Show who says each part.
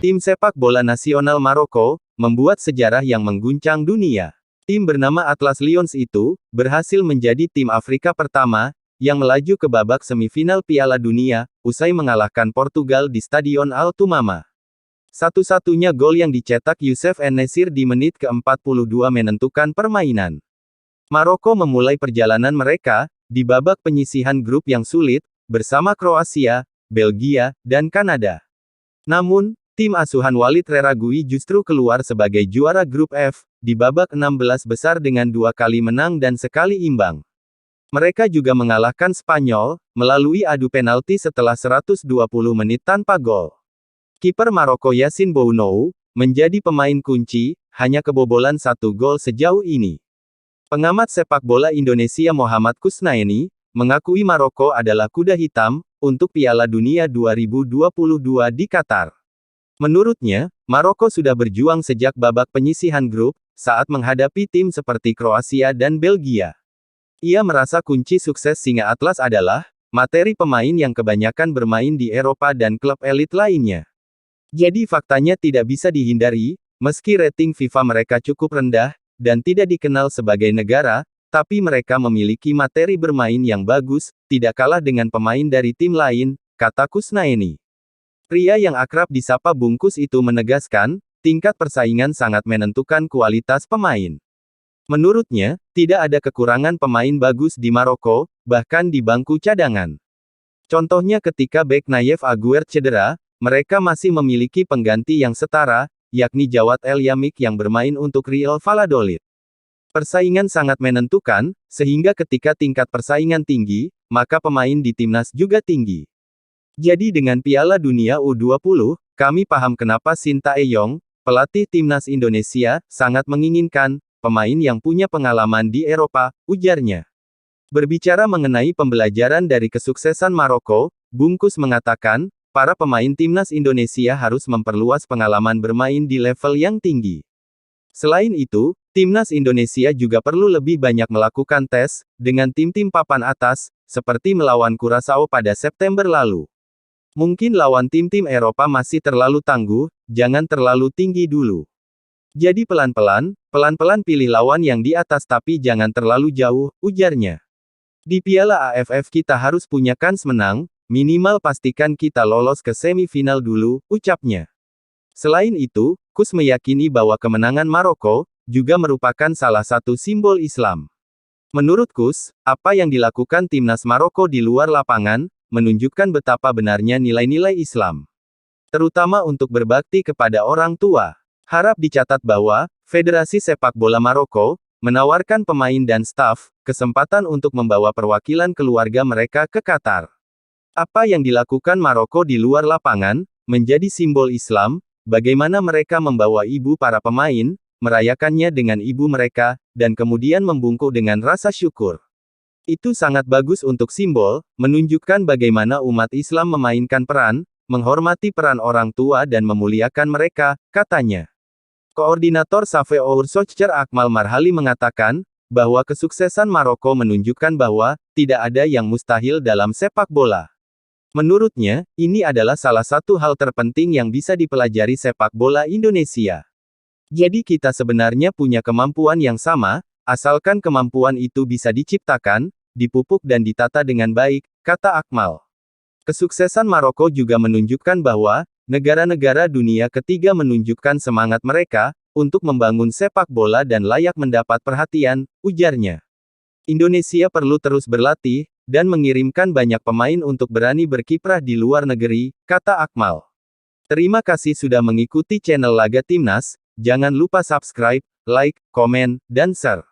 Speaker 1: Tim sepak bola nasional Maroko membuat sejarah yang mengguncang dunia. Tim bernama Atlas Lions itu berhasil menjadi tim Afrika pertama yang melaju ke babak semifinal Piala Dunia usai mengalahkan Portugal di Stadion Al Tumama. Satu-satunya gol yang dicetak Youssef En-Nesyri di menit ke-42 menentukan permainan. Maroko memulai perjalanan mereka di babak penyisihan grup yang sulit bersama Kroasia, Belgia, dan Kanada. Namun, tim asuhan Walid Regragui justru keluar sebagai juara grup F di babak 16 besar dengan 2 kali menang dan sekali imbang. Mereka juga mengalahkan Spanyol melalui adu penalti setelah 120 menit tanpa gol. Kiper Maroko Yassine Bounou menjadi pemain kunci, hanya kebobolan 1 gol sejauh ini. Pengamat sepak bola Indonesia Muhammad Kusnaini mengakui Maroko adalah kuda hitam untuk Piala Dunia 2022 di Qatar. Menurutnya, Maroko sudah berjuang sejak babak penyisihan grup saat menghadapi tim seperti Kroasia dan Belgia. Ia merasa kunci sukses Singa Atlas adalah materi pemain yang kebanyakan bermain di Eropa dan klub elit lainnya. Jadi faktanya tidak bisa dihindari, meski rating FIFA mereka cukup rendah dan tidak dikenal sebagai negara, tapi mereka memiliki materi bermain yang bagus, tidak kalah dengan pemain dari tim lain, kata Kusnaini. Pria yang akrab disapa Bungkus itu menegaskan, tingkat persaingan sangat menentukan kualitas pemain. Menurutnya, tidak ada kekurangan pemain bagus di Maroko, bahkan di bangku cadangan. Contohnya ketika bek Nayef Aguerd cedera, mereka masih memiliki pengganti yang setara, yakni Jawad El Yamik yang bermain untuk Real Valladolid. Persaingan sangat menentukan, sehingga ketika tingkat persaingan tinggi, maka pemain di timnas juga tinggi. Jadi dengan Piala Dunia U20, kami paham kenapa Sintayong, pelatih timnas Indonesia, sangat menginginkan pemain yang punya pengalaman di Eropa, ujarnya. Berbicara mengenai pembelajaran dari kesuksesan Maroko, Bungkus mengatakan, para pemain timnas Indonesia harus memperluas pengalaman bermain di level yang tinggi. Selain itu, timnas Indonesia juga perlu lebih banyak melakukan tes dengan tim-tim papan atas, seperti melawan Curaçao pada September lalu. Mungkin lawan tim-tim Eropa masih terlalu tangguh, jangan terlalu tinggi dulu. Jadi pelan-pelan pilih lawan yang di atas tapi jangan terlalu jauh, ujarnya. Di Piala AFF kita harus punya kans menang, minimal pastikan kita lolos ke semifinal dulu, ucapnya. Selain itu, Kus meyakini bahwa kemenangan Maroko juga merupakan salah satu simbol Islam. Menurut Kus, apa yang dilakukan timnas Maroko di luar lapangan menunjukkan betapa benarnya nilai-nilai Islam, terutama untuk berbakti kepada orang tua. Harap dicatat bahwa Federasi Sepak Bola Maroko menawarkan pemain dan staf kesempatan untuk membawa perwakilan keluarga mereka ke Qatar. Apa yang dilakukan Maroko di luar lapangan menjadi simbol Islam, bagaimana mereka membawa ibu para pemain, merayakannya dengan ibu mereka, dan kemudian membungkuk dengan rasa syukur. Itu sangat bagus untuk simbol, menunjukkan bagaimana umat Islam memainkan peran, menghormati peran orang tua dan memuliakan mereka, katanya. Koordinator Safe Our Soccer Akmal Marhali mengatakan, bahwa kesuksesan Maroko menunjukkan bahwa tidak ada yang mustahil dalam sepak bola. Menurutnya, ini adalah salah satu hal terpenting yang bisa dipelajari sepak bola Indonesia. Jadi kita sebenarnya punya kemampuan yang sama, asalkan kemampuan itu bisa diciptakan, dipupuk dan ditata dengan baik, kata Akmal. Kesuksesan Maroko juga menunjukkan bahwa negara-negara dunia ketiga menunjukkan semangat mereka untuk membangun sepak bola dan layak mendapat perhatian, ujarnya. Indonesia perlu terus berlatih dan mengirimkan banyak pemain untuk berani berkiprah di luar negeri, kata Akmal. Terima kasih sudah mengikuti channel Laga Timnas, jangan lupa subscribe, like, komen, dan share.